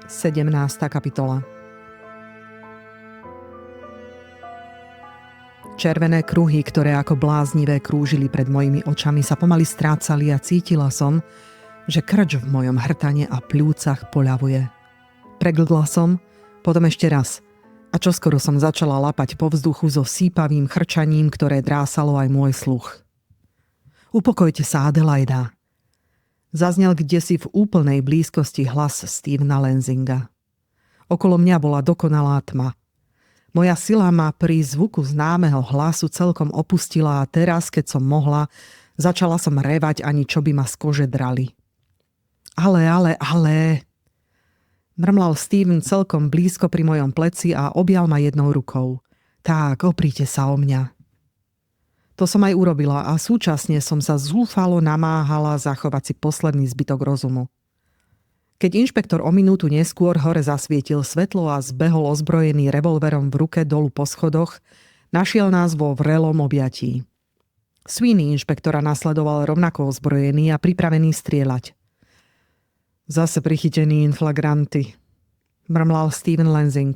17. kapitola. Červené kruhy, ktoré ako bláznivé krúžili pred mojimi očami, sa pomaly strácali a cítila som, že krč v mojom hrtane a pľúcach poľavuje. Preglgla som, potom ešte raz a čoskoro som začala lapať po vzduchu so sípavým chrčaním, ktoré drásalo aj môj sluch. Upokojte sa, Adelaida. Zaznel kdesi v úplnej blízkosti hlas Stevena Lansinga. Okolo mňa bola dokonalá tma. Moja sila ma pri zvuku známeho hlasu celkom opustila a teraz, keď som mohla, začala som revať, ani čo by ma z kože drali. Ale... Mrmlal Steven celkom blízko pri mojom pleci a objal ma jednou rukou. Tak, opríte sa o mňa. To som aj urobila a súčasne som sa zúfalo namáhala zachovať si posledný zbytok rozumu. Keď inšpektor o minútu neskôr hore zasvietil svetlo a zbehol ozbrojený revolverom v ruke dolu po schodoch, našiel nás vo vrelom objatí. Sweeney inšpektora nasledoval rovnako ozbrojený a pripravený strieľať. Zase prichytený in flagranti, mrmlal Steven Lansing.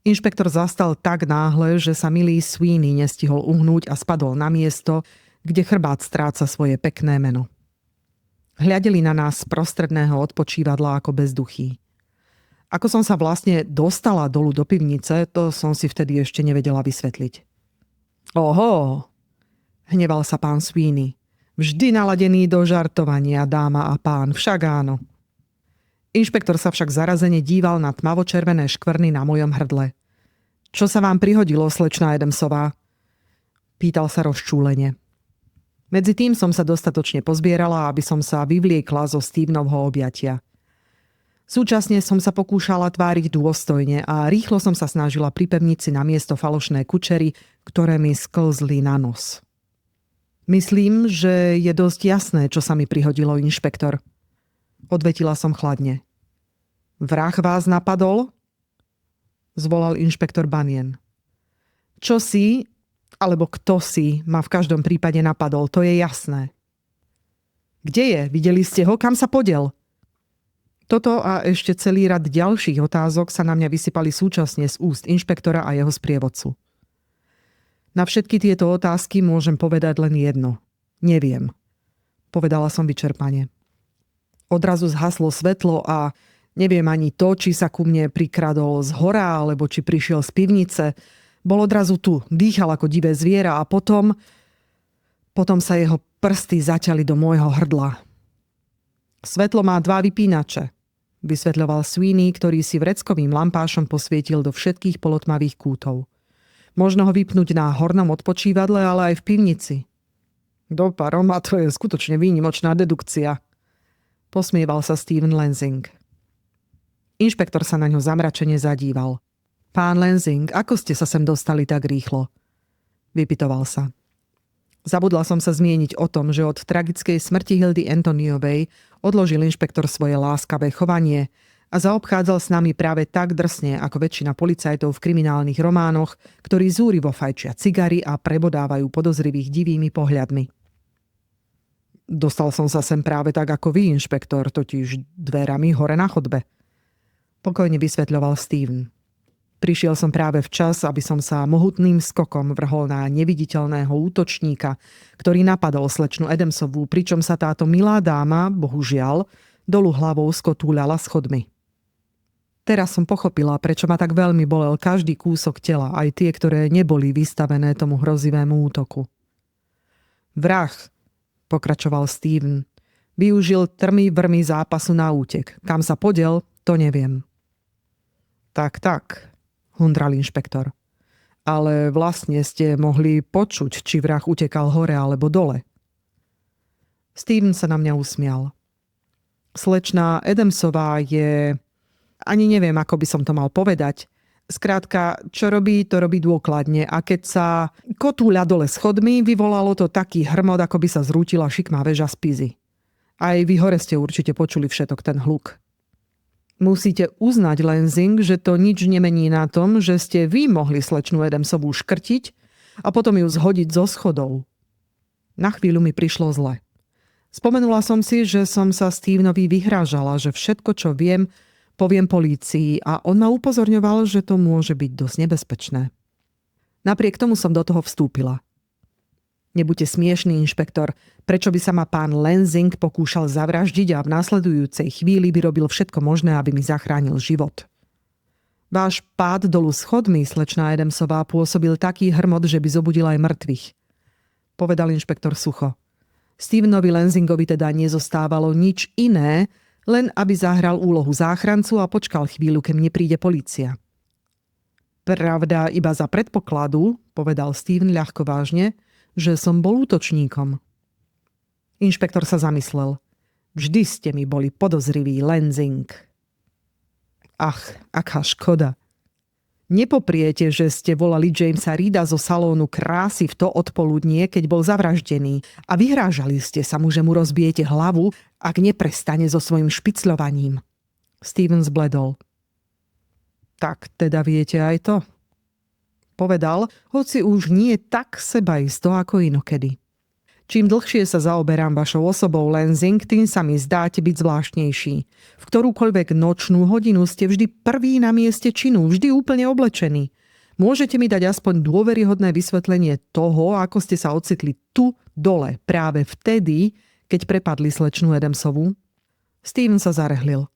Inšpektor zastal tak náhle, že sa milý Sweeney nestihol uhnúť a spadol na miesto, kde chrbát stráca svoje pekné meno. Hľadeli na nás z prostredného odpočívadla ako bezduchí. Ako som sa vlastne dostala dolu do pivnice, to som si vtedy ešte nevedela vysvetliť. Oho, hneval sa pán Sweeney. Vždy naladený do žartovania, dáma a pán, však áno. Inšpektor sa však zarazene díval na tmavo-červené škvrny na mojom hrdle. Čo sa vám prihodilo, slečná Adamsová? Pýtal sa rozčúlene. Medzi tým som sa dostatočne pozbierala, aby som sa vyvliekla zo Stevenovho objatia. Súčasne som sa pokúšala tváriť dôstojne a rýchlo som sa snažila pripevniť si na miesto falošné kučery, ktoré mi sklzli na nos. Myslím, že je dosť jasné, čo sa mi prihodilo, inšpektor. Odvetila som chladne. Vrah vás napadol? Zvolal inšpektor Bunyan. Čo si, alebo kto si, ma v každom prípade napadol, to je jasné. Kde je? Videli ste ho? Kam sa podiel? Toto a ešte celý rad ďalších otázok sa na mňa vysypali súčasne z úst inšpektora a jeho sprievodcu. Na všetky tieto otázky môžem povedať len jedno. Neviem. Povedala som vyčerpane. Odrazu zhaslo svetlo a neviem ani to, či sa ku mne prikradol z hora, alebo či prišiel z pivnice. Bol odrazu tu, dýchal ako divé zviera a potom sa jeho prsty zaťali do môjho hrdla. Svetlo má 2 vypínače, vysvetľoval Sweeney, ktorý si vreckovým lampášom posvietil do všetkých polotmavých kútov. Možno ho vypnúť na hornom odpočívadle, ale aj v pivnici. Do paroma, to je skutočne výnimočná dedukcia. Posmieval sa Steven Lansing. Inšpektor sa na ňo zamračene zadíval. Pán Lansing, ako ste sa sem dostali tak rýchlo? Vypytoval sa. Zabudla som sa zmieniť o tom, že od tragickej smrti Hildy Antoniovej odložil inšpektor svoje láskavé chovanie a zaobchádzal s nami práve tak drsne, ako väčšina policajtov v kriminálnych románoch, ktorí zúrivo fajčia cigary a prebodávajú podozrivých divými pohľadmi. Dostal som sa sem práve tak ako vy, inšpektor, totiž dverami hore na chodbe. Pokojne vysvetľoval Steven. Prišiel som práve včas, aby som sa mohutným skokom vrhol na neviditeľného útočníka, ktorý napadol slečnu Adamsovú, pričom sa táto milá dáma, bohužiaľ, dolu hlavou skotúľala schodmi. Teraz som pochopila, prečo ma tak veľmi bolel každý kúsok tela, aj tie, ktoré neboli vystavené tomu hrozivému útoku. Vrah, pokračoval Steven, využil trmy vrmy zápasu na útek. Kam sa podiel, to neviem. Tak, hundral inšpektor. Ale vlastne ste mohli počuť, či vrah utekal hore alebo dole. Steven sa na mňa usmial. Slečná Adamsová je... Ani neviem, ako by som to mal povedať. Skrátka, čo robí, to robí dôkladne a keď sa kotúľa dole schodmi, vyvolalo to taký hrmot, ako by sa zrútila šikmá väža z Pizy. Aj vy hore ste určite počuli všetok ten hluk. Musíte uznať, Lansing, že to nič nemení na tom, že ste vy mohli slečnú Adamsovú škrtiť a potom ju zhodiť zo schodov. Na chvíľu mi prišlo zle. Spomenula som si, že som sa Stevenovi vyhrážala, že všetko, čo viem, Poviem polícii a on ma upozorňoval, že to môže byť dosť nebezpečné. Napriek tomu som do toho vstúpila. Nebuďte smiešný, inšpektor. Prečo by sa ma pán Lansing pokúšal zavraždiť a v nasledujúcej chvíli by robil všetko možné, aby mi zachránil život? Váš pád dolu schodmi, slečná Adamsová, pôsobil taký hrmot, že by zobudil aj mŕtvych, povedal inšpektor sucho. Stevenovi Lansingovi teda nezostávalo nič iné, len aby zahral úlohu záchrancu a počkal chvíľu, kým nepríde polícia. Pravda, iba za predpokladu, povedal Steven ľahko vážne, že som bol útočníkom. Inšpektor sa zamyslel. Vždy ste mi boli podozriví, Lansing. Ach, aká škoda. Nepopriete, že ste volali Jamesa Reeda zo salónu krásy v to odpoludnie, keď bol zavraždený a vyhrážali ste sa mu, že mu rozbijete hlavu, ak neprestane so svojím špicľovaním. Steven zbledol. Tak teda viete aj to? Povedal, hoci už nie tak sebaisto ako inokedy. Čím dlhšie sa zaoberám vašou osobou, Lansing, tým sa mi zdáte byť zvláštnejší. V ktorúkoľvek nočnú hodinu ste vždy prvý na mieste činu, vždy úplne oblečení. Môžete mi dať aspoň dôveryhodné vysvetlenie toho, ako ste sa ocitli tu dole, práve vtedy, keď prepadli slečnú Adamsovú? Steven sa zarehlil.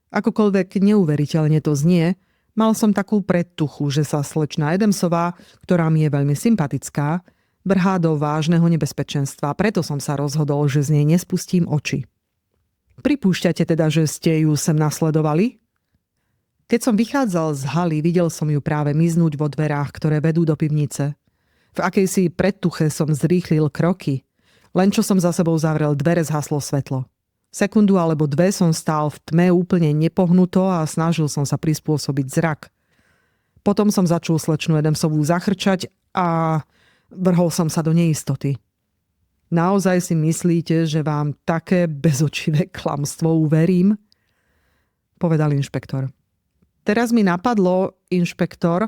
Akokoľvek neuveriteľne to znie, mal som takú predtuchu, že sa slečná Adamsová, ktorá mi je veľmi sympatická, vrhá do vážneho nebezpečenstva, preto som sa rozhodol, že z nej nespustím oči. Pripúšťate teda, že ste ju sem nasledovali? Keď som vychádzal z haly, videl som ju práve miznúť vo dverách, ktoré vedú do pivnice. V akejsi predtuche som zrýchlil kroky. Len čo som za sebou zavrel dvere, zhaslo svetlo. Sekundu alebo dve som stál v tme úplne nepohnuto a snažil som sa prispôsobiť zrak. Potom som začul slečnú Adamsovú zachrčať a vrhol som sa do neistoty. Naozaj si myslíte, že vám také bezočivé klamstvo uverím? Povedal inšpektor. Teraz mi napadlo, inšpektor,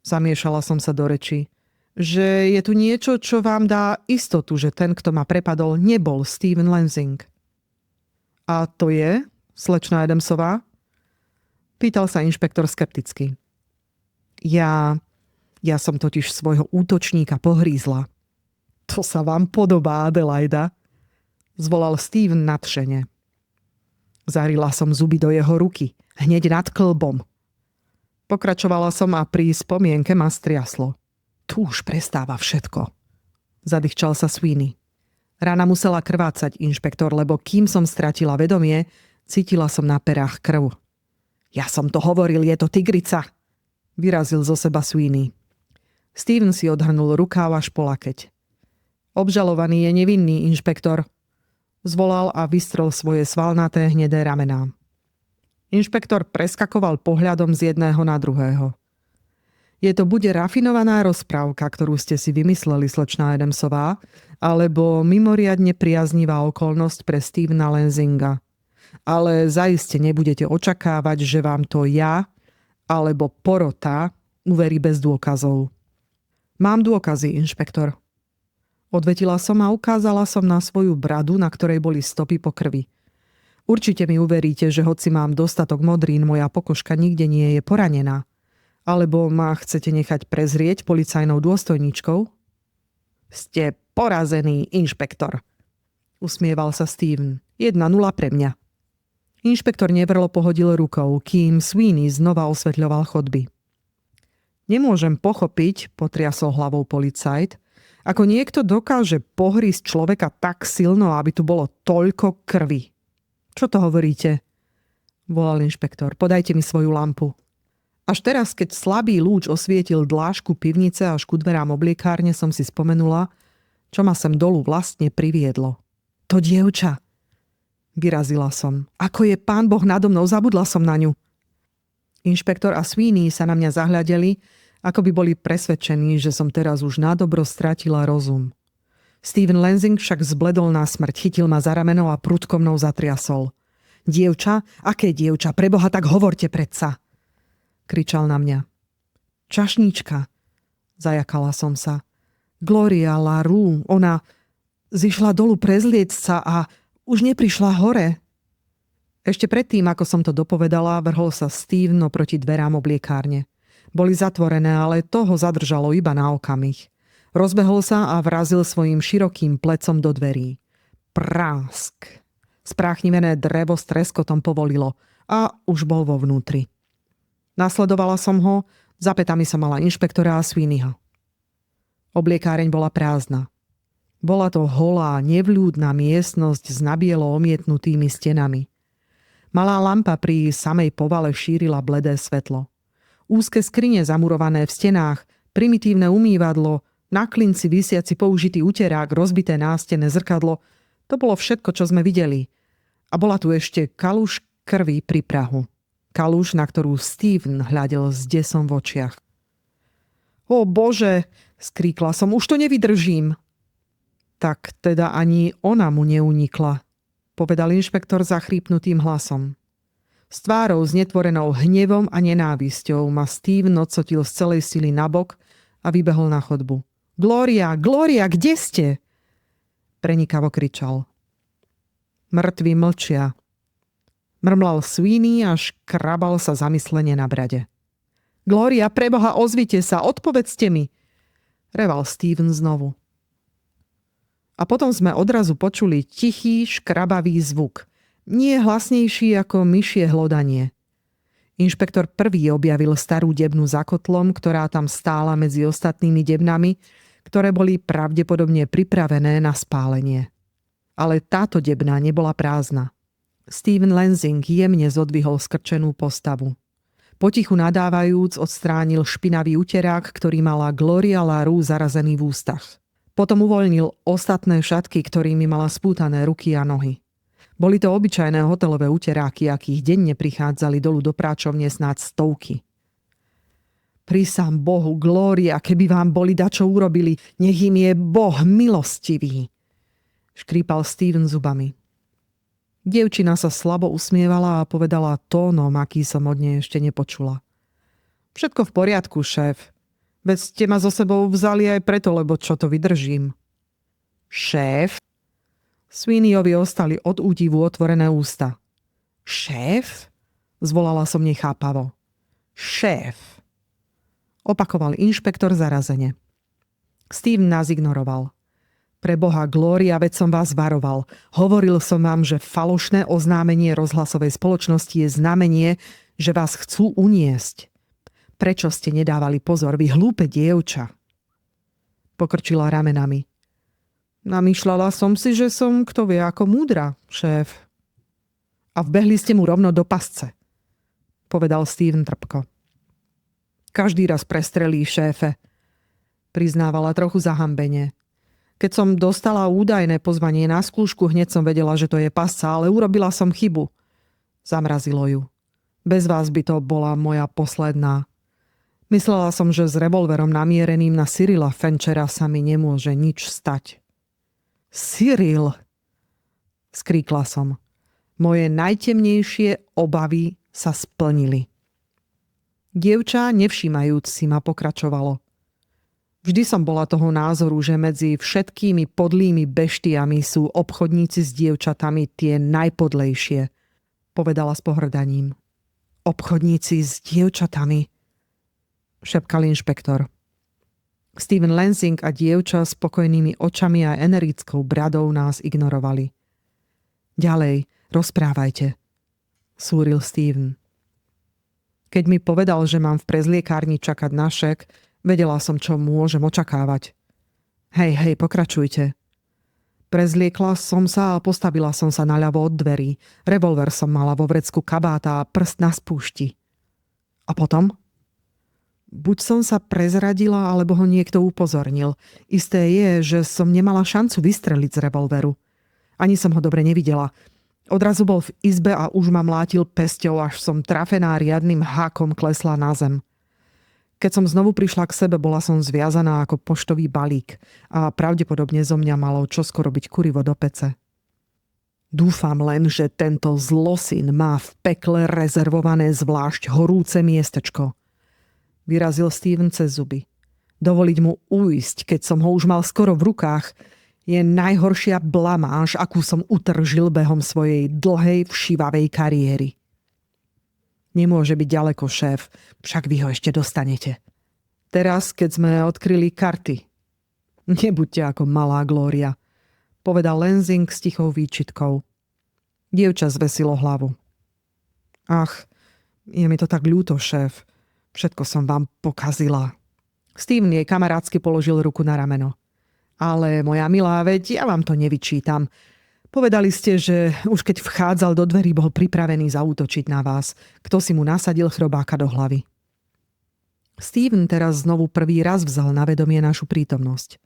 zamiešala som sa do reči, že je tu niečo, čo vám dá istotu, že ten, kto ma prepadol, nebol Steven Lansing. A to je, slečná Adamsová? Pýtal sa inšpektor skepticky. Ja som totiž svojho útočníka pohrízla. To sa vám podobá, Adelaida, zvolal Steven nadšene. Zarila som zuby do jeho ruky, hneď nad klbom. Pokračovala som a pri spomienke ma striaslo. Tu už prestáva všetko. Zadýchčal sa Sweeney. Rana musela krvácať, inšpektor, lebo kým som stratila vedomie, cítila som na perách krv. Ja som to hovoril, je to tigrica, vyrazil zo seba Sweeney. Steven si odhrnul rukáv až po lakeť. Obžalovaný je nevinný, inšpektor, zvolal a vystrel svoje svalnaté hnedé ramená. Inšpektor preskakoval pohľadom z jedného na druhého. Je to bude rafinovaná rozprávka, ktorú ste si vymysleli, slečná Adamsová, alebo mimoriadne priaznivá okolnosť pre Stevena Lansinga. Ale zaiste nebudete očakávať, že vám to ja, alebo porota, uverí bez dôkazov. Mám dôkazy, inšpektor. Odvetila som a ukázala som na svoju bradu, na ktorej boli stopy po krvi. Určite mi uveríte, že hoci mám dostatok modrín, moja pokožka nikde nie je poranená. Alebo ma chcete nechať prezrieť policajnou dôstojníčkou? Ste porazený, inšpektor. Usmieval sa Steven. 1-0 pre mňa. Inšpektor nevrlo pohodil rukou, kým Sweeney znova osvetľoval chodby. Nemôžem pochopiť, potriasol hlavou policajt, ako niekto dokáže pohrísť človeka tak silno, aby tu bolo toľko krvi. Čo to hovoríte? Volal inšpektor. Podajte mi svoju lampu. Až teraz, keď slabý lúč osvietil dlážku pivnice až ku dverám obliekárne, som si spomenula, čo ma sem dolu vlastne priviedlo. To dievča. Vyrazila som. Ako je Pán Boh nado mnou, zabudla som na ňu. Inšpektor a Sweeney sa na mňa zahľadeli, ako by boli presvedčení, že som teraz už nadobro stratila rozum. Steven Lansing však zbledol na smrť, chytil ma za rameno a prudko mnou zatriasol. Dievča? Aké dievča? Preboha, tak hovorte predsa! Kričal na mňa. Čašníčka, zajakala som sa. Gloria LaRue, ona zišla dolu prezliecť sa a už neprišla hore. Ešte predtým, ako som to dopovedala, vrhol sa Steven oproti dverám obliekárne. Boli zatvorené, ale to ho zadržalo iba na okamih. Rozbehol sa a vrazil svojim širokým plecom do dverí. Prásk. Spráchnivené drevo s treskotom povolilo a už bol vo vnútri. Nasledovala som ho, za pätami som mala inšpektora a Sweeneyho. Obliekáreň bola prázdna. Bola to holá, nevľúdna miestnosť s nabielo omietnutými stenami. Malá lampa pri samej povale šírila bledé svetlo. Úzke skrine zamurované v stenách, primitívne umývadlo, na klinci visiaci použitý uterák, rozbité nástené zrkadlo, to bolo všetko, čo sme videli. A bola tu ešte kaluž krvi pri prahu. Kaluž, na ktorú Steven hľadel s desom v očiach. O Bože, skríkla som, už to nevydržím. Tak teda ani ona mu neunikla, povedal inšpektor zachrípnutým hlasom. S tvárou znetvorenou hnevom a nenávisťou ma Steven odsotil z celej sily nabok a vybehol na chodbu. Gloria, Gloria, kde ste? Prenikavo kričal. Mŕtvi mlčia. Mrmlal Sweeney a škrabal sa zamyslene na brade. Gloria, preboha, ozvite sa, odpovedzte mi, reval Steven znovu. A potom sme odrazu počuli tichý, škrabavý zvuk. Nie hlasnejší ako myšie hlodanie. Inšpektor prvý objavil starú debnu za kotlom, ktorá tam stála medzi ostatnými debnami, ktoré boli pravdepodobne pripravené na spálenie. Ale táto debna nebola prázdna. Steven Lansing jemne zodvihol skrčenú postavu. Potichu nadávajúc odstránil špinavý uterák, ktorý mala Gloria LaRue zarazený v ústach. Potom uvoľnil ostatné šatky, ktorými mala spútané ruky a nohy. Boli to obyčajné hotelové uteráky, akých denne prichádzali dolu do práčovne snáď stovky. Prisám Bohu, Gloria, keby vám boli dačo urobili, nech im je Boh milostivý, škrípal Steven zubami. Dievčina sa slabo usmievala a povedala tónom, aký som od nej ešte nepočula. Všetko v poriadku, šéf. Veď ste ma so sebou vzali aj preto, lebo čo to vydržím. Šéf? Sweeneyovi ostali od údivu otvorené ústa. Šéf? Zvolala som nechápavo. Šéf. Opakoval inšpektor zarazene. Steven nás ignoroval. Pre Boha, Gloria, veď som vás varoval. Hovoril som vám, že falošné oznámenie rozhlasovej spoločnosti je znamenie, že vás chcú uniesť. Prečo ste nedávali pozor, vy hlúpe dievča? Pokrčila ramenami. Namýšľala som si, že som kto vie ako múdra, šéf. A vbehli ste mu rovno do pasce, povedal Steven trpko. Každý raz prestrelí, šéfe, priznávala trochu zahambene. Keď som dostala údajné pozvanie na skúšku, hneď som vedela, že to je pasca, ale urobila som chybu. Zamrazilo ju. Bez vás by to bola moja posledná. Myslela som, že s revolverom namiereným na Cyrila Fanchera sa mi nemôže nič stať. Cyril! Skríkla som. Moje najtemnejšie obavy sa splnili. Dievča, nevšímajúc si ma, pokračovalo. Vždy som bola toho názoru, že medzi všetkými podlými beštiami sú obchodníci s dievčatami tie najpodlejšie, povedala s pohrdaním. Obchodníci s dievčatami, šepkal inšpektor. Steven Lansing a dievča s pokojnými očami a energickou bradou nás ignorovali. Ďalej, rozprávajte, súril Steven. Keď mi povedal, že mám v prezliekárni čakať na šek, vedela som, čo môžem očakávať. Hej, pokračujte. Prezliekla som sa a postavila som sa naľavo od dverí. Revolver som mala vo vrecku kabáta a prst na spúšti. A potom? Buď som sa prezradila, alebo ho niekto upozornil. Isté je, že som nemala šancu vystreliť z revolveru. Ani som ho dobre nevidela. Odrazu bol v izbe a už ma mlátil pesťou, až som trafená riadnym hákom klesla na zem. Keď som znovu prišla k sebe, bola som zviazaná ako poštový balík a pravdepodobne zo mňa malo čoskoro byť kurivo do pece. Dúfam len, že tento zlosin má v pekle rezervované zvlášť horúce miestečko. Vyrazil Steven cez zuby. Dovoliť mu ujsť, keď som ho už mal skoro v rukách, Je najhoršia blamáž, akú som utržil behom svojej dlhej, všivavej kariéry. Nemôže byť ďaleko, šéf, však vy ho ešte dostanete. Teraz, keď sme odkryli karty. Nebuďte ako malá Glória, povedal Lansing s tichou výčitkou. Dievča zvesilo hlavu. Ach, je mi to tak ľúto, šéf. Všetko som vám pokazila. Steven jej kamarátsky položil ruku na rameno. Ale moja milá, veď ja vám to nevyčítam. Povedali ste, že už keď vchádzal do dverí, bol pripravený zaútočiť na vás. Kto si mu nasadil chrobáka do hlavy? Steven teraz znovu prvý raz vzal na vedomie našu prítomnosť.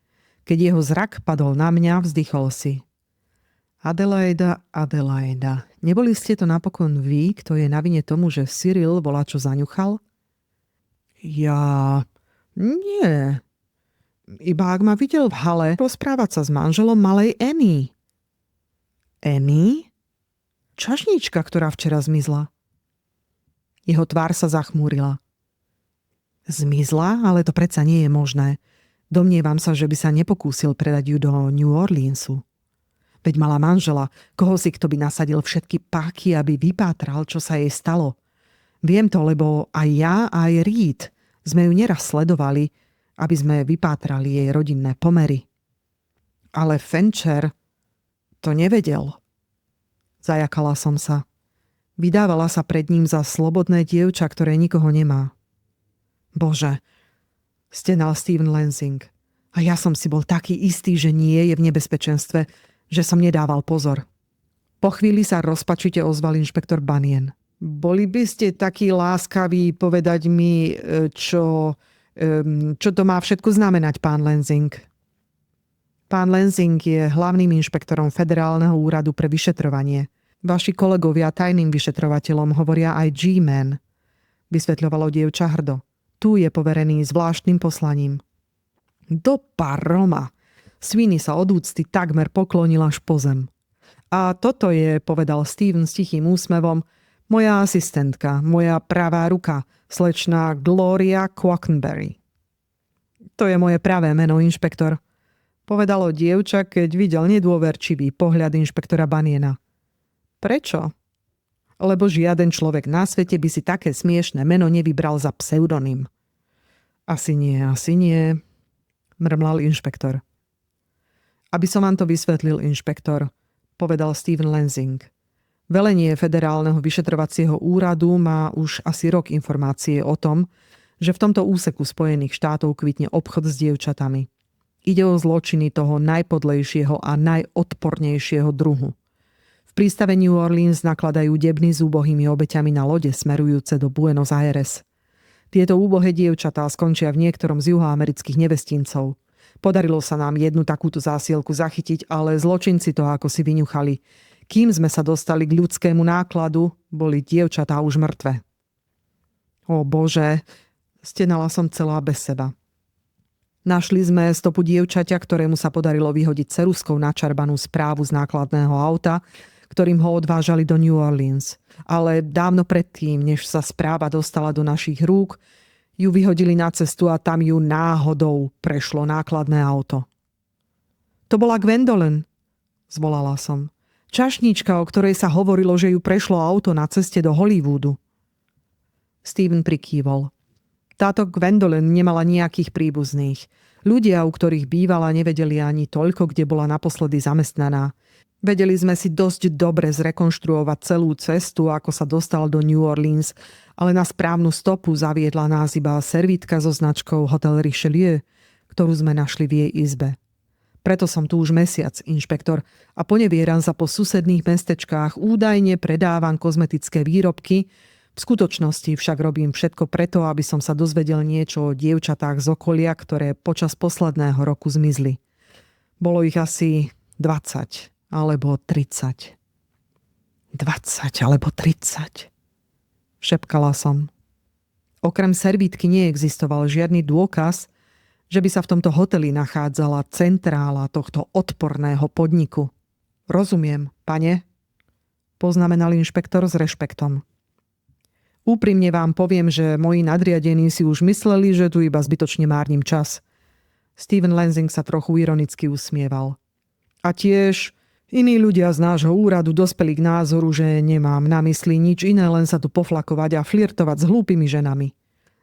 Keď jeho zrak padol na mňa, vzdychol si. Adelaida, neboli ste to napokon vy, kto je na vine tomu, že Cyril volačo zaňuchal? Ja... Nie... Iba ak ma videl v hale rozprávať sa s manželom malej Annie. Annie? Čašníčka, ktorá včera zmizla. Jeho tvár sa zachmúrila. Zmizla? Ale to predsa nie je možné. Domnievam sa, že by sa nepokúsil predať ju do New Orleansu. Veď mala manžela, koho si kto by nasadil všetky páky, aby vypátral, čo sa jej stalo. Viem to, lebo aj ja, aj Reed sme ju neraz sledovali, aby sme vypátrali jej rodinné pomery. Ale Fancher to nevedel. Zajakala som sa. Vydávala sa pred ním za slobodné dievča, ktoré nikoho nemá. Bože, stenal Steven Lansing. A ja som si bol taký istý, že nie je v nebezpečenstve, že som nedával pozor. Po chvíli sa rozpačite ozval inšpektor Bunyan. Boli by ste takí láskaví povedať mi, čo to má všetko znamenať, pán Lansing? Pán Lansing je hlavným inšpektorom Federálneho úradu pre vyšetrovanie. Vaši kolegovia tajným vyšetrovateľom hovoria aj G-Man, vysvetľovalo dievča hrdo. Tu je poverený zvláštnym poslaním. Do paroma! Sweeney sa od úcty takmer poklonil až po zem. A toto je, povedal Steven s tichým úsmevom, moja asistentka, moja pravá ruka, slečná Gloria Quackenberry. To je moje pravé meno, inšpektor, povedalo dievča, keď videl nedôverčivý pohľad inšpektora Bunyana. Prečo? Lebo žiaden človek na svete by si také smiešné meno nevybral za pseudonym. Asi nie, mrmlal inšpektor. Aby som vám to vysvetlil, inšpektor, povedal Steven Lansing. Velenie Federálneho vyšetrovacieho úradu má už asi rok informácie o tom, že v tomto úseku Spojených štátov kvitne obchod s dievčatami. Ide o zločiny toho najpodlejšieho a najodpornejšieho druhu. V prístave New Orleans nakladajú debny s úbohými obeťami na lode smerujúce do Buenos Aires. Tieto úbohé dievčatá skončia v niektorom z juhoamerických nevestincov. Podarilo sa nám jednu takúto zásielku zachytiť, ale zločinci to ako si vyňuchali. Kým sme sa dostali k ľudskému nákladu, boli dievčatá už mŕtve. Ó Bože, stenala som celá bez seba. Našli sme stopu dievčaťa, ktorému sa podarilo vyhodiť ceruzkou načarbanú správu z nákladného auta, ktorým ho odvážali do New Orleans. Ale dávno predtým, než sa správa dostala do našich rúk, ju vyhodili na cestu a tam ju náhodou prešlo nákladné auto. To bola Gwendolyn, zvolala som. Čašníčka, o ktorej sa hovorilo, že ju prešlo auto na ceste do Hollywoodu. Steven prikývol. Táto Gwendolyn nemala nejakých príbuzných. Ľudia, u ktorých bývala, nevedeli ani toľko, kde bola naposledy zamestnaná. Vedeli sme si dosť dobre zrekonštruovať celú cestu, ako sa dostal do New Orleans, ale na správnu stopu zaviedla nás iba servítka so značkou Hotel Richelieu, ktorú sme našli v jej izbe. Preto som tu už mesiac, inšpektor, a ponevieram sa po susedných mestečkách, údajne predávam kozmetické výrobky, v skutočnosti však robím všetko preto, aby som sa dozvedel niečo o dievčatách z okolia, ktoré počas posledného roku zmizli. Bolo ich asi 20 alebo 30. 20 alebo 30, šepkala som. Okrem servítky neexistoval žiadny dôkaz, že by sa v tomto hoteli nachádzala centrála tohto odporného podniku. Rozumiem, pane, poznamenal inšpektor s rešpektom. Úprimne vám poviem, že moji nadriadení si už mysleli, že tu iba zbytočne márnim čas. Steven Lansing sa trochu ironicky usmieval. A tiež iní ľudia z nášho úradu dospeli k názoru, že nemám na mysli nič iné, len sa tu poflakovať a flirtovať s hlúpymi ženami.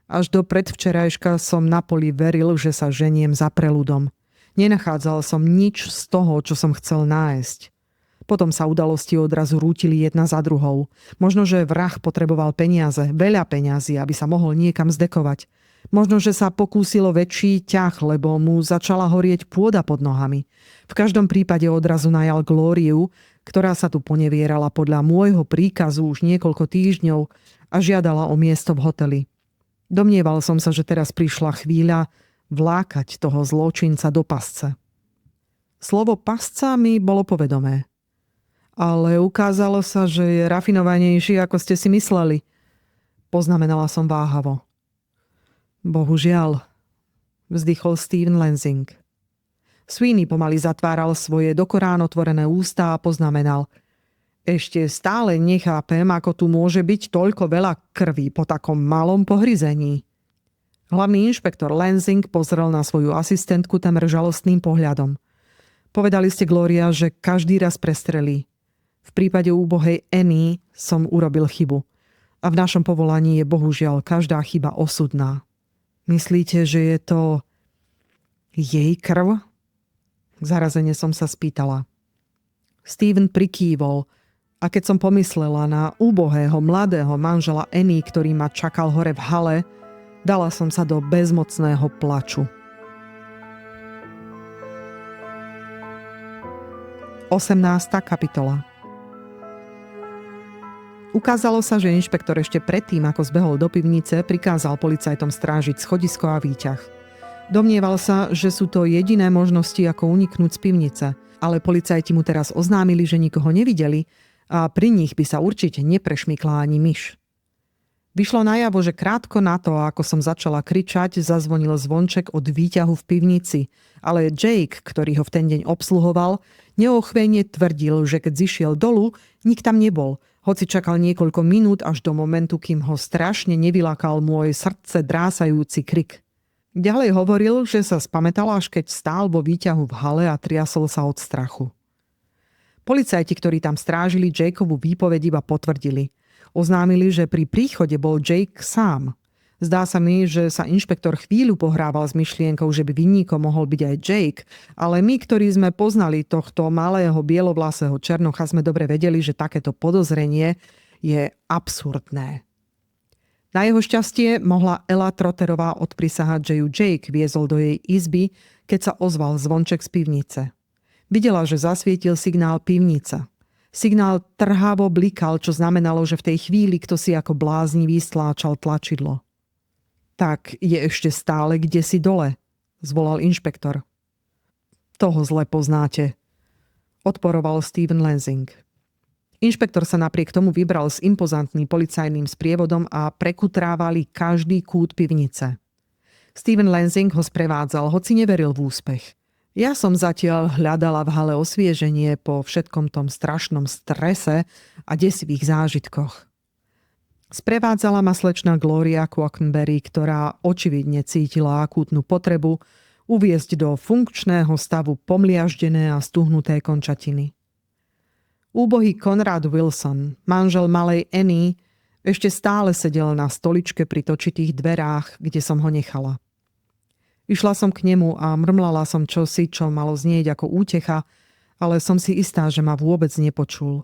Až do predvčerajška som na poli veril, že sa ženiem za preludom. Nenachádzal som nič z toho, čo som chcel nájsť. Potom sa udalosti odrazu rútili jedna za druhou. Možno, že vrah potreboval peniaze, veľa peňazí, aby sa mohol niekam zdekovať. Možno, že sa pokúsilo väčší ťah, lebo mu začala horieť pôda pod nohami. V každom prípade odrazu najal Glóriu, ktorá sa tu ponevierala podľa môjho príkazu už niekoľko týždňov a žiadala o miesto v hoteli. Domnieval som sa, že teraz prišla chvíľa vlákať toho zločinca do pasce. Slovo pasca mi bolo povedomé. Ale ukázalo sa, že je rafinovanejší, ako ste si mysleli. Poznamenala som váhavo. Bohužiaľ, vzdychol Steven Lansing. Sweeney pomaly zatváral svoje dokorán otvorené ústa a poznamenal. Ešte stále nechápem, ako tu môže byť toľko veľa krvi po takom malom pohryzení. Hlavný inšpektor Lansing pozrel na svoju asistentku temer žalostným pohľadom. Povedali ste, Gloria, že každý raz prestrelí. V prípade úbohej Annie som urobil chybu. A v našom povolaní je bohužiaľ každá chyba osudná. Myslíte, že je to jej krv? Zarazene som sa spýtala. Steven prikývol a keď som pomyslela na úbohého mladého manžela Annie, ktorý ma čakal hore v hale, dala som sa do bezmocného plaču. 18. kapitola. Ukázalo sa, že inšpektor ešte predtým, ako zbehol do pivnice, prikázal policajtom strážiť schodisko a výťah. Domnieval sa, že sú to jediné možnosti, ako uniknúť z pivnice, ale policajti mu teraz oznámili, že nikoho nevideli a pri nich by sa určite neprešmykla ani myš. Vyšlo najavo, že krátko na to, ako som začala kričať, zazvonil zvonček od výťahu v pivnici, ale Jake, ktorý ho v ten deň obsluhoval, neochvejne tvrdil, že keď zišiel dolu, nik tam nebol, hoci čakal niekoľko minút až do momentu, kým ho strašne nevylákal môj srdce drásajúci krik. Ďalej hovoril, že sa spamätal, až keď stál vo výťahu v hale a triasol sa od strachu. Policajti, ktorí tam strážili Jakeovu výpoveď, iba potvrdili. Oznámili, že pri príchode bol Jake sám. Zdá sa mi, že sa inšpektor chvíľu pohrával s myšlienkou, že by vinníkom mohol byť aj Jake, ale my, ktorí sme poznali tohto malého bielovlasého černocha, sme dobre vedeli, že takéto podozrenie je absurdné. Na jeho šťastie mohla Ella Trotterová odprisahať, že ju Jake viezol do jej izby, keď sa ozval zvonček z pivnice. Videla, že zasvietil signál pivnica. Signál trhavo blikal, čo znamenalo, že v tej chvíli kto si ako bláznivý stláčal tlačidlo. Tak je ešte stále kdesi dole, zvolal inšpektor. Toho zle poznáte, odporoval Steven Lansing. Inšpektor sa napriek tomu vybral s impozantným policajným sprievodom a prekutrávali každý kút pivnice. Steven Lansing ho sprevádzal, hoci neveril v úspech. Ja som zatiaľ hľadala v hale osvieženie po všetkom tom strašnom strese a desivých zážitkoch. Sprevádzala ma slečna Gloria Quackenberry, ktorá očividne cítila akútnu potrebu uviesť do funkčného stavu pomliaždené a stuhnuté končatiny. Úbohý Conrad Wilson, manžel malej Annie, ešte stále sedel na stoličke pri točitých dverách, kde som ho nechala. Išla som k nemu a mrmlala som čosi, čo malo znieť ako útecha, ale som si istá, že ma vôbec nepočul.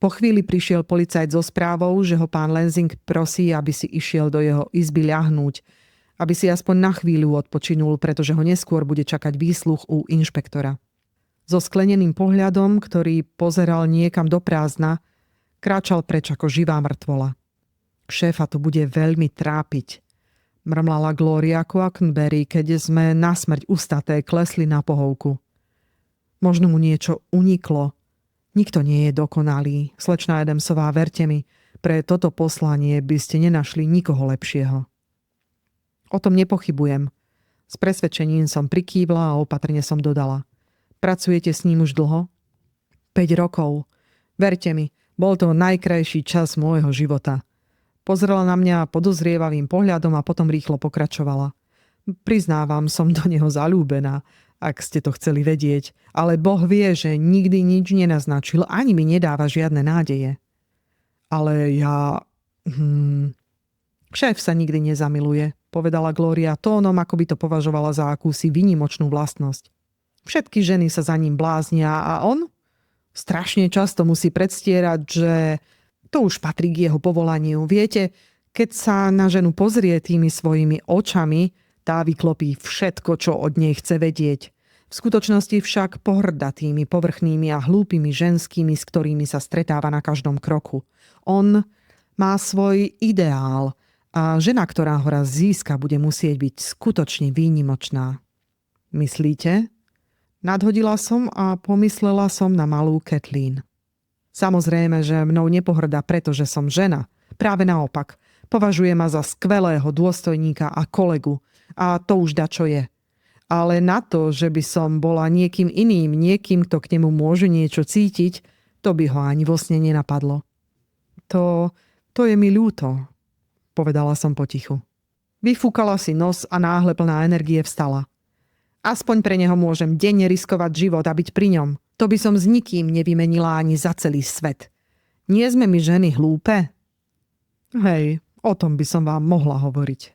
Po chvíli prišiel policajt so správou, že ho pán Lansing prosí, aby si išiel do jeho izby ľahnúť, aby si aspoň na chvíľu odpočinul, pretože ho neskôr bude čakať výsluch u inšpektora. So skleneným pohľadom, ktorý pozeral niekam do prázdna, kráčal preč ako živá mŕtvola. Šéfa to bude veľmi trápiť, mrmlala Gloria Quackenberry, keď sme nasmrť ustaté klesli na pohovku. Možno mu niečo uniklo. Nikto nie je dokonalý. Slečná Adamsová, verte mi, pre toto poslanie by ste nenašli nikoho lepšieho. O tom nepochybujem. S presvedčením som prikývla a opatrne som dodala. Pracujete s ním už dlho? 5 rokov. Verte mi, bol to najkrajší čas môjho života. Pozrela na mňa podozrievavým pohľadom a potom rýchlo pokračovala. Priznávam, som do neho zaľúbená. ak ste to chceli vedieť. Ale Boh vie, že nikdy nič nenaznačil, ani mi nedáva žiadne nádeje. Ale ja... Šéf sa nikdy nezamiluje, povedala Gloria tónom, ako by to považovala za akúsi výnimočnú vlastnosť. Všetky ženy sa za ním bláznia a on strašne často musí predstierať, že to už patrí k jeho povolaniu. Viete, keď sa na ženu pozrie tými svojimi očami, tá vyklopí všetko, čo od nej chce vedieť. V skutočnosti však pohŕda tými povrchnými a hlúpými ženskými, s ktorými sa stretáva na každom kroku. On má svoj ideál a žena, ktorá ho raz získa, bude musieť byť skutočne výnimočná. Myslíte? Nadhodila som a pomyslela som na malú Kathleen. Samozrejme, že mnou nepohrdá, pretože som žena. Práve naopak. Považuje ma za skvelého dôstojníka a kolegu. A to už dačo je. Ale na to, že by som bola niekým iným, niekým, kto k nemu môže niečo cítiť, to by ho ani vo sne nenapadlo. To je mi ľúto, povedala som potichu. Vyfúkala si nos a náhle plná energie vstala. Aspoň pre neho môžem denne riskovať život a byť pri ňom. To by som s nikým nevymenila ani za celý svet. Nie sme my ženy hlúpe? Hej, o tom by som vám mohla hovoriť.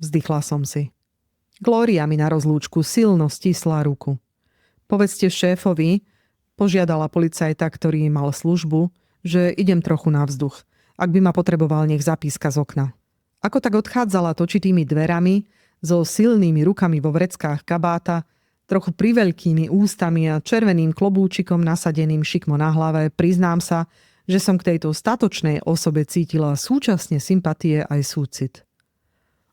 Vzdychla som si. Gloria mi na rozlúčku silno stisla ruku. Povedzte šéfovi, požiadala policajta, ktorý mal službu, že idem trochu na vzduch. Ak by ma potreboval, nech zapíska z okna. Ako tak odchádzala točitými dverami, so silnými rukami vo vreckách kabáta, trochu priveľkými ústami a červeným klobúčikom nasadeným šikmo na hlave, priznám sa, že som k tejto statočnej osobe cítila súčasne sympatie aj súcit.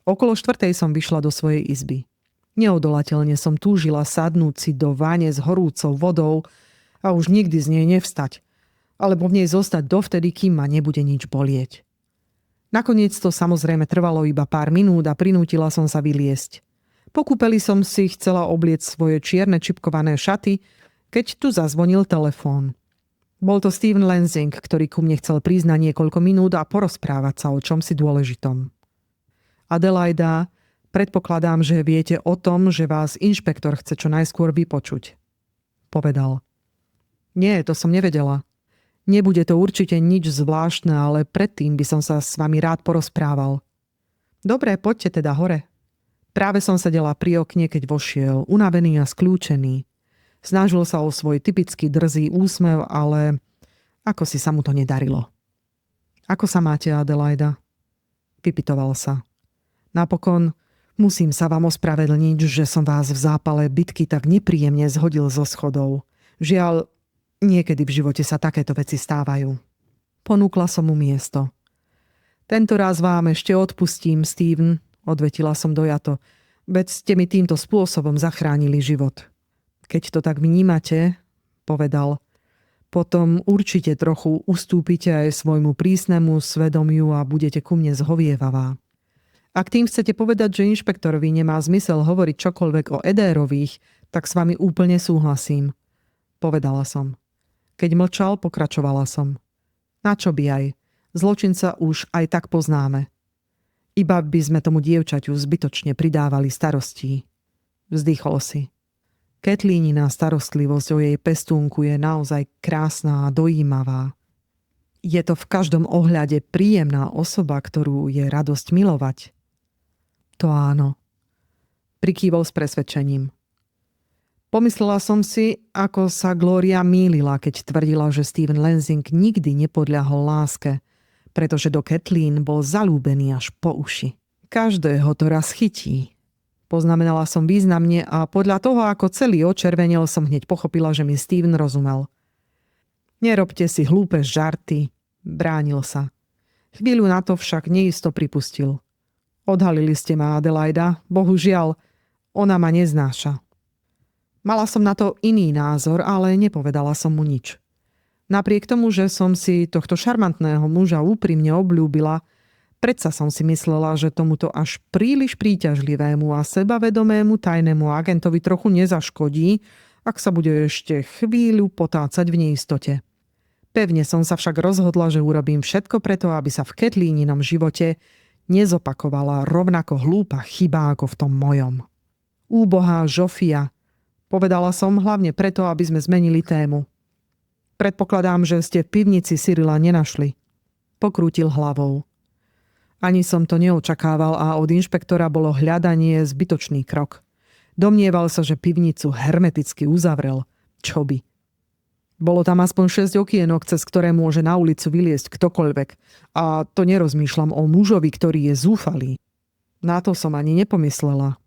Okolo 4:00 som vyšla do svojej izby. Neodolateľne som túžila sadnúť si do vane s horúcou vodou a už nikdy z nej nevstať, alebo v nej zostať dovtedy, kým ma nebude nič bolieť. Nakoniec to samozrejme trvalo iba pár minút a prinútila som sa vyliesť. Po kúpeli som si chcela obliecť svoje čierne čipkované šaty, keď tu zazvonil telefón. Bol to Steven Lansing, ktorý ku mne chcel prísť na niekoľko minút a porozprávať sa o čomsi dôležitom. Adelaida, predpokladám, že viete o tom, že vás inšpektor chce čo najskôr vypočuť, povedal. Nie, to som nevedela. Nebude to určite nič zvláštne, ale predtým by som sa s vami rád porozprával. Dobre, poďte teda hore. Práve som sedela pri okne, keď vošiel, unavený a skľúčený. Snažil sa o svoj typický drzý úsmev, ale ako si sa mu to nedarilo. Ako sa máte, Adelaida? Vypytoval sa. Napokon musím sa vám ospravedlniť, že som vás v zápale bitky tak nepríjemne zhodil zo schodov. Žiaľ, niekedy v živote sa takéto veci stávajú. Ponúkla som mu miesto. Tento raz vám ešte odpustím, Steven, odvetila som dojato, veď ste mi týmto spôsobom zachránili život. Keď to tak vnímate, povedal, potom určite trochu ustúpite aj svojmu prísnemu svedomiu a budete ku mne zhovievavá. Ak tým chcete povedať, že inšpektorovi nemá zmysel hovoriť čokoľvek o Edérových, tak s vami úplne súhlasím, povedala som. Keď mlčal, pokračovala som. Na čo by aj? Zločinca už aj tak poznáme. Iba by sme tomu dievčaťu zbytočne pridávali starostí. Vzdychol si. Kathleenina starostlivosť o jej pestúnku je naozaj krásna a dojímavá. Je to v každom ohľade príjemná osoba, ktorú je radosť milovať. To áno. Prikývol s presvedčením. Pomyslela som si, ako sa Gloria mýlila, keď tvrdila, že Steven Lansing nikdy nepodľahol láske, pretože do Kathleen bol zalúbený až po uši. Každého to raz chytí. Poznamenala som významne a podľa toho, ako celý očervenel, som hneď pochopila, že mi Steven rozumel. Nerobte si hlúpe žarty, bránil sa. Chvíľu na to však neisto pripustil. Odhalili ste ma, Adelaida, bohužiaľ, ona ma neznáša. Mala som na to iný názor, ale nepovedala som mu nič. Napriek tomu, že som si tohto šarmantného muža úprimne obľúbila, predsa som si myslela, že tomuto až príliš príťažlivému a sebavedomému tajnému agentovi trochu nezaškodí, ak sa bude ešte chvíľu potácať v neistote. Pevne som sa však rozhodla, že urobím všetko preto, aby sa v Kathleeninom živote nezopakovala rovnako hlúpa chyba ako v tom mojom. Úbohá Žofia, Povedala som hlavne preto, aby sme zmenili tému. Predpokladám, že ste v pivnici Cyrila nenašli. Pokrútil hlavou. Ani som to neočakával a od inšpektora bolo hľadanie zbytočný krok. Domnieval sa, že pivnicu hermeticky uzavrel. Čo by? Bolo tam aspoň 6 okienok, cez ktoré môže na ulicu vyliesť ktokoľvek. A to nerozmýšľam o mužovi, ktorý je zúfalý. Na to som ani nepomyslela.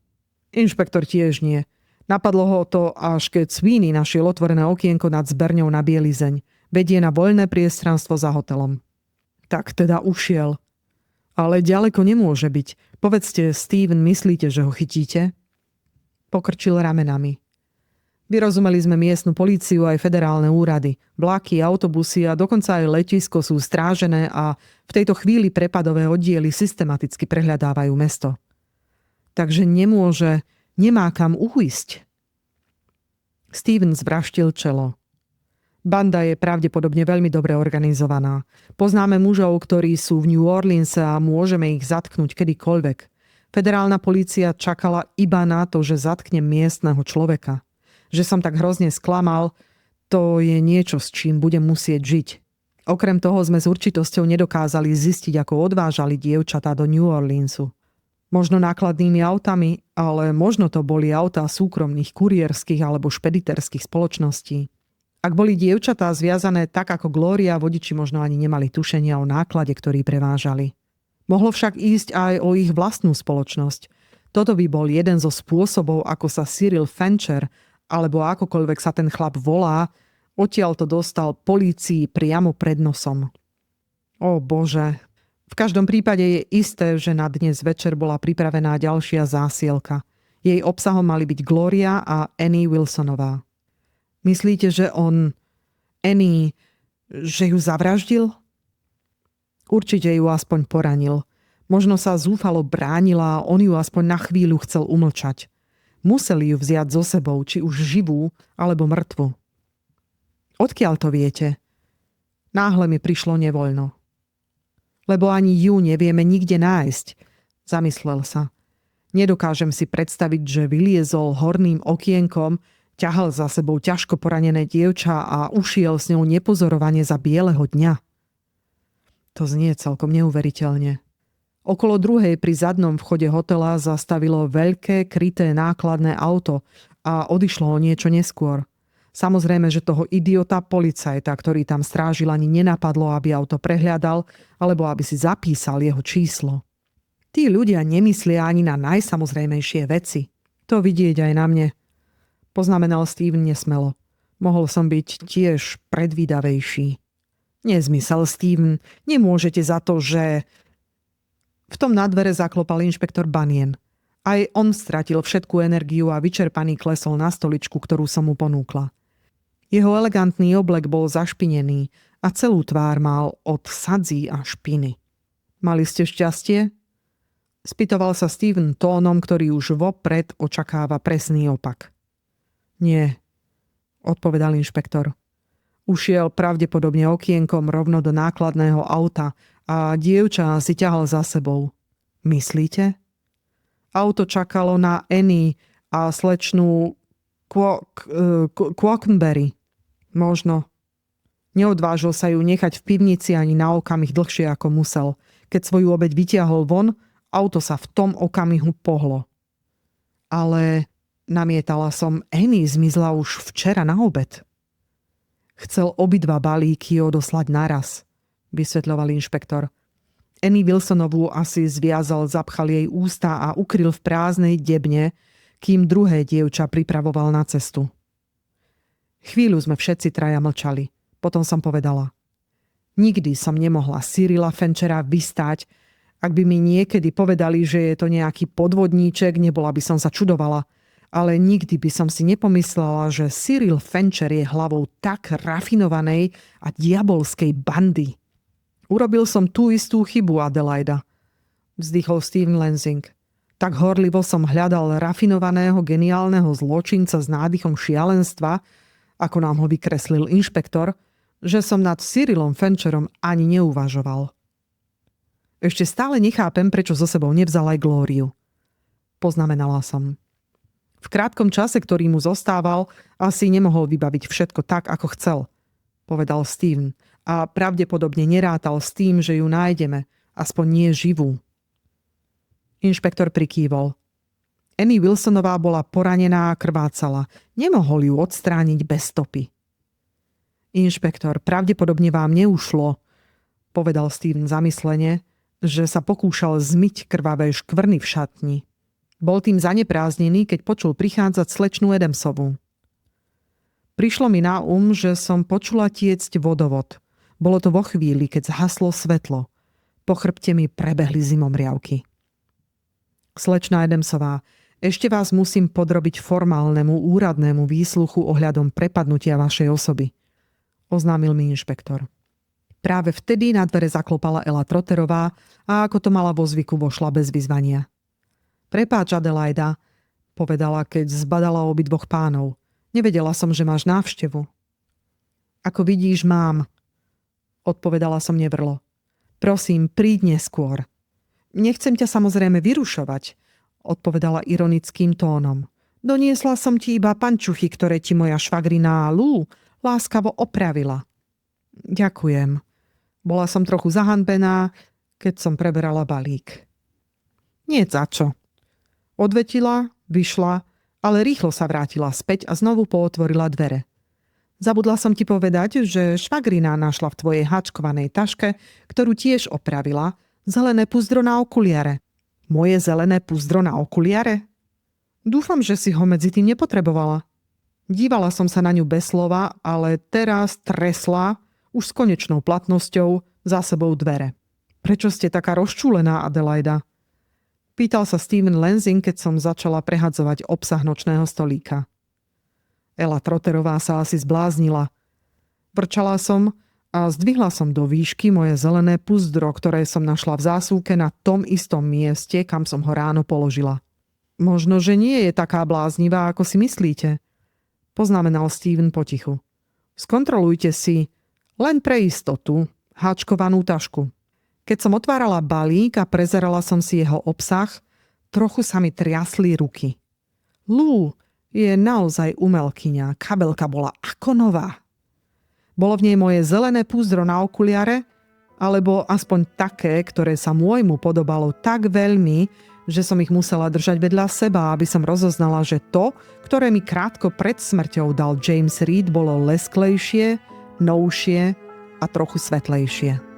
Inšpektor tiež nie. Napadlo ho to, až keď Sweeney našiel otvorené okienko nad zberňou na bielizeň. Vedie na voľné priestranstvo za hotelom. Tak teda ušiel. Ale ďaleko nemôže byť. Povedzte, Steven, myslíte, že ho chytíte? Pokrčil ramenami. Vyrozumeli sme miestnu políciu aj federálne úrady. Vlaky, autobusy a dokonca aj letisko sú strážené a v tejto chvíli prepadové oddiely systematicky prehľadávajú mesto. Takže nemá kam uísť. Steven zvraštil čelo. Banda je pravdepodobne veľmi dobre organizovaná. Poznáme mužov, ktorí sú v New Orleans a môžeme ich zatknúť kedykoľvek. Federálna polícia čakala iba na to, že zatkne miestneho človeka. Že som tak hrozne sklamal, to je niečo, s čím budem musieť žiť. Okrem toho sme s určitosťou nedokázali zistiť, ako odvážali dievčatá do New Orleansu. Možno nákladnými autami, ale možno to boli autá súkromných kurierských alebo špediterských spoločností. Ak boli dievčatá zviazané tak ako Gloria, vodiči možno ani nemali tušenia o náklade, ktorý prevážali. Mohlo však ísť aj o ich vlastnú spoločnosť. Toto by bol jeden zo spôsobov, ako sa Cyril Fancher, alebo akokoľvek sa ten chlap volá, odtiaľ to dostal polícii priamo pred nosom. Ó Bože, v každom prípade je isté, že na dnes večer bola pripravená ďalšia zásielka. Jej obsahom mali byť Gloria a Annie Wilsonová. Myslíte, že Annie, že ju zavraždil? Určite ju aspoň poranil. Možno sa zúfalo bránila a on ju aspoň na chvíľu chcel umlčať. Museli ju vziať so sebou, či už živú, alebo mŕtvu. Odkiaľ to viete? Náhle mi prišlo nevoľno. Lebo ani ju nevieme nikde nájsť, zamyslel sa. Nedokážem si predstaviť, že vyliezol horným okienkom, ťahal za sebou ťažko poranené dievča a ušiel s ňou nepozorovane za bieleho dňa. To znie celkom neuveriteľne. Okolo 2:00 pri zadnom vchode hotela zastavilo veľké kryté nákladné auto a odišlo ho niečo neskôr. Samozrejme, že toho idiota policajta, ktorý tam strážil, ani nenapadlo, aby auto prehliadal alebo aby si zapísal jeho číslo. Tí ľudia nemyslia ani na najsamozrejmejšie veci. To vidieť aj na mne. Poznamenal Steven nesmelo. Mohol som byť tiež predvídavejší. Nezmysel, Steven. Nemôžete za to, že... V tom na dvere zaklopal inšpektor Bunyan. Aj on stratil všetku energiu a vyčerpaný klesol na stoličku, ktorú som mu ponúkla. Jeho elegantný oblek bol zašpinený a celú tvár mal od sadzí a špiny. Mali ste šťastie? Spýtoval sa Steven tónom, ktorý už vopred očakáva presný opak. Nie, odpovedal inšpektor. Ušiel pravdepodobne okienkom rovno do nákladného auta a dievča si ťahal za sebou. Myslíte? Auto čakalo na Annie a slečnú Quackenberry. Možno. Neodvážil sa ju nechať v pivnici ani na okamih dlhšie ako musel. Keď svoju obeť vytiahol von, auto sa v tom okamihu pohlo. Ale namietala som, Annie zmizla už včera na obed. Chcel obidva balíky odoslať naraz, vysvetľoval inšpektor. Annie Wilsonovú asi zviazal, zapchal jej ústa a ukryl v prázdnej debne, kým druhé dievča pripravoval na cestu. Chvíľu sme všetci traja mlčali. Potom som povedala. Nikdy som nemohla Cyrila Fanchera vystáť. Ak by mi niekedy povedali, že je to nejaký podvodníček, nebola by som sa čudovala. Ale nikdy by som si nepomyslela, že Cyril Fancher je hlavou tak rafinovanej a diabolskej bandy. Urobil som tú istú chybu, Adelaida, vzdychol Steven Lansing. Tak horlivo som hľadal rafinovaného, geniálneho zločinca s nádychom šialenstva, ako nám ho vykreslil inšpektor, že som nad Cyrilom Fancherom ani neuvažoval. Ešte stále nechápem, prečo so sebou nevzal aj Glóriu. Poznamenala som. V krátkom čase, ktorý mu zostával, asi nemohol vybaviť všetko tak, ako chcel, povedal Steven, a pravdepodobne nerátal s tým, že ju nájdeme, aspoň nie živú. Inšpektor prikývol. Annie Wilsonová bola poranená a krvácala. Nemohol ju odstrániť bez stopy. Inšpektor, pravdepodobne vám neušlo, povedal Steven zamyslene, že sa pokúšal zmyť krvavé škvrny v šatni. Bol tým zanepráznený, keď počul prichádzať slečnu Adamsovú. Prišlo mi na že som počula tiecť vodovod. Bolo to vo chvíli, keď zhaslo svetlo. Po chrbte mi prebehli zimomriavky. Slečna Adamsová, ešte vás musím podrobiť formálnemu úradnému výsluchu ohľadom prepadnutia vašej osoby, oznámil mi inšpektor. Práve vtedy na dvere zaklopala Ela Trotterová a ako to mala vo zvyku vošla bez vyzvania. Prepáč, Adelaida, povedala, keď zbadala obidvoch pánov. Nevedela som, že máš návštevu. Ako vidíš, mám, odpovedala som nevrlo. Prosím, príď neskôr. Nechcem ťa samozrejme vyrušovať, odpovedala ironickým tónom. Doniesla som ti iba pančuchy, ktoré ti moja švagrina Lou láskavo opravila. Ďakujem. Bola som trochu zahanbená, keď som preberala balík. Nie za čo. Odvetila, vyšla, ale rýchlo sa vrátila späť a znovu pootvorila dvere. Zabudla som ti povedať, že švagrina našla v tvojej háčkovanej taške, ktorú tiež opravila, zelené puzdro na okuliare. Moje zelené puzdro na okuliare? Dúfam, že si ho medzi tým nepotrebovala. Dívala som sa na ňu bez slova, ale teraz tresla, už s konečnou platnosťou, za sebou dvere. Prečo ste taká rozčúlená, Adelaida? Pýtal sa Steven Lansing, keď som začala prehadzovať obsah nočného stolíka. Ela Trotterová sa asi zbláznila. Vrčala som a zdvihla som do výšky moje zelené puzdro, ktoré som našla v zásuvke na tom istom mieste, kam som ho ráno položila. Možno, že nie je taká bláznivá, ako si myslíte, poznamenal Steven potichu. Skontrolujte si, len pre istotu, háčkovanú tašku. Keď som otvárala balík a prezerala som si jeho obsah, trochu sa mi triasli ruky. Lou je naozaj umelkyňa, kabelka bola ako nová. Bolo v nej moje zelené púzdro na okuliare, alebo aspoň také, ktoré sa môjmu podobalo tak veľmi, že som ich musela držať vedľa seba, aby som rozoznala, že to, ktoré mi krátko pred smrťou dal James Reed, bolo lesklejšie, novšie a trochu svetlejšie.